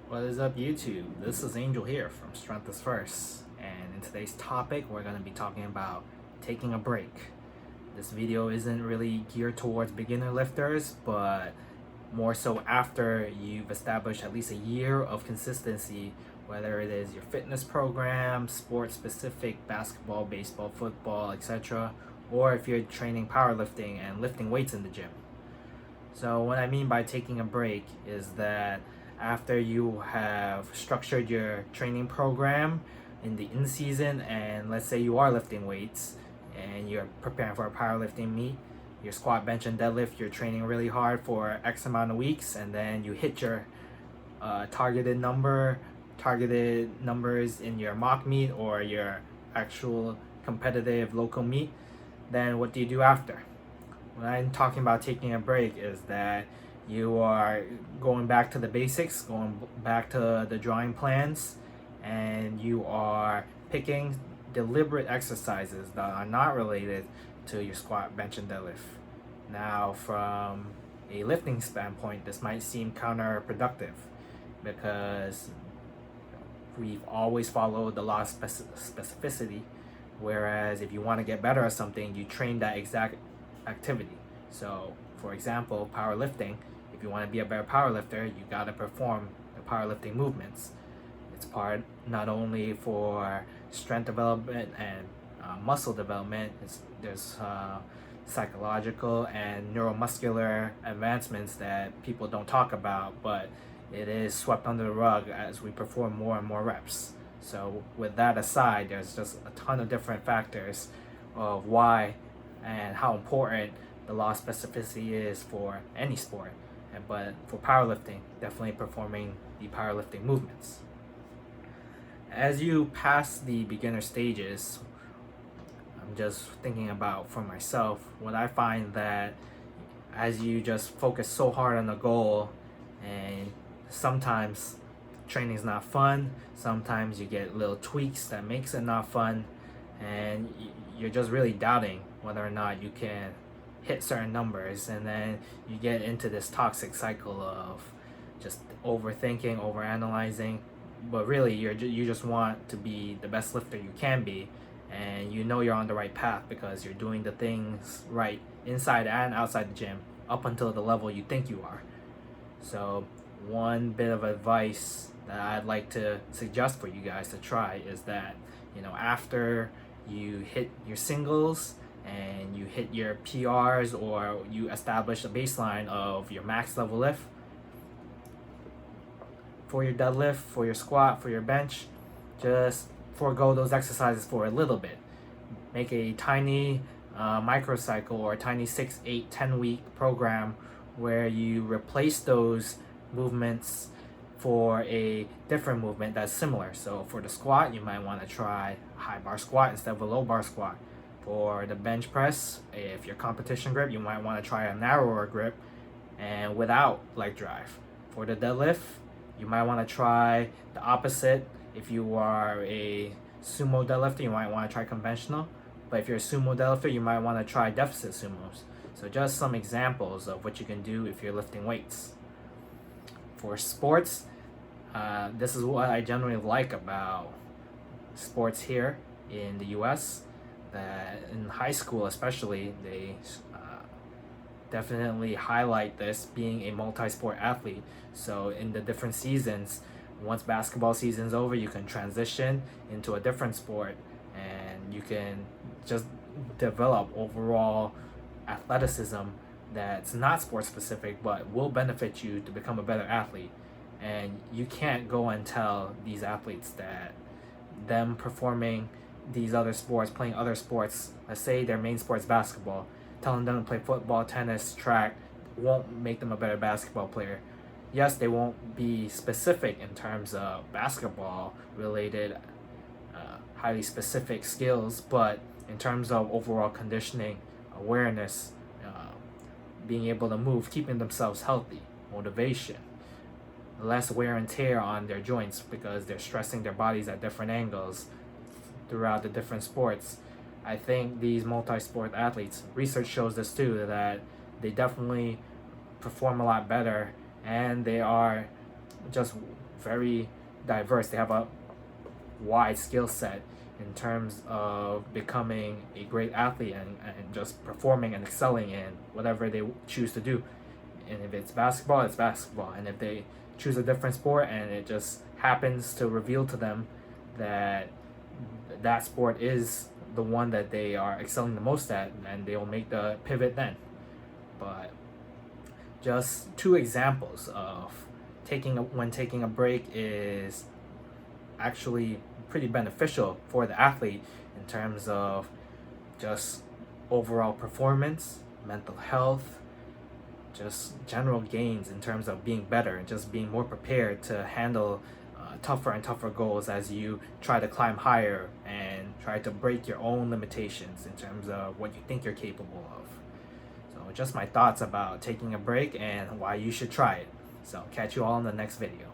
What is up, YouTube? This is Angel here from Strengthisfirst, and in today's topic, we're going to be talking about taking a break. This video isn't really geared towards beginner lifters, but more so after you've established at least a year of consistency, whether it is your fitness program, sports specific, basketball, baseball, football, etc., or if you're training powerlifting and lifting weights in the gym. So what I mean by taking a break is that after you have structured your training program in the in season, and let's say you are lifting weights and you're preparing for a powerlifting meet, your squat, bench, and deadlift, you're training really hard for X amount of weeks, and then you hit your targeted numbers in your mock meet or your actual competitive local meet. Then what do you do after? When I'm talking about taking a break is that you are going back to the basics, going back to the drawing plans, and you are picking deliberate exercises that are not related to your squat, bench, and deadlift. Now, from a lifting standpoint, this might seem counterproductive because we've always followed the law of specificity, whereas if you want to get better at something, you train that exact activity. So, for example, powerlifting, if you want to be a better powerlifter, you got to perform the powerlifting movements. It's part not only for strength development and muscle development, there's psychological and neuromuscular advancements that people don't talk about, but it is swept under the rug as we perform more and more reps. So with that aside, there's just a ton of different factors of why and how important the law of specificity is for any sport, but for powerlifting, definitely performing the powerlifting movements. As you pass the beginner stages, I'm just thinking about for myself, what I find that as you just focus so hard on the goal, and sometimes training is not fun, sometimes you get little tweaks that makes it not fun, and you're just really doubting whether or not you can hit certain numbers, and then you get into this toxic cycle of just overthinking, overanalyzing, but really you just want to be the best lifter you can be, and you know you're on the right path because you're doing the things right inside and outside the gym up until the level you think you are. So one bit of advice that I'd like to suggest for you guys to try is that, after you hit your singles and you hit your PRs, or you establish a baseline of your max level lift for your deadlift, for your squat, for your bench, just forego those exercises for a little bit. Make a tiny microcycle or a tiny 6, 8, 10 week program where you replace those movements for a different movement that's similar. So for the squat, you might want to try high bar squat instead of a low bar squat. For the bench press, if your competition grip, you might want to try a narrower grip and without leg drive. For the deadlift, you might want to try the opposite. If you are a sumo deadlifter, you might want to try conventional. But if you're a sumo deadlifter, you might want to try deficit sumos. So just some examples of what you can do if you're lifting weights. For sports, this is what I generally like about sports here in the US, that in high school especially, they definitely highlight this, being a multi-sport athlete. So in the different seasons, once basketball season's over, you can transition into a different sport and you can just develop overall athleticism that's not sport specific but will benefit you to become a better athlete. And you can't go and tell these athletes that them performing these other sports, playing other sports, let's say their main sport's basketball, telling them to play football, tennis, track won't make them a better basketball player. Yes, they won't be specific in terms of basketball related highly specific skills, but in terms of overall conditioning, awareness, being able to move, keeping themselves healthy, motivation, less wear and tear on their joints because they're stressing their bodies at different angles throughout the different sports. I think these multi-sport athletes, research shows this too, that they definitely perform a lot better, and they are just very diverse. They have a wide skill set in terms of becoming a great athlete and just performing and excelling in whatever they choose to do. And if it's basketball, it's basketball. And if they choose a different sport and it just happens to reveal to them that that sport is the one that they are excelling the most at, and they'll make the pivot then. But just two examples of when taking a break is actually pretty beneficial for the athlete in terms of just overall performance, mental health, just general gains in terms of being better and just being more prepared to handle tougher and tougher goals as you try to climb higher and try to break your own limitations in terms of what you think you're capable of. So just my thoughts about taking a break and why you should try it. So catch you all in the next video.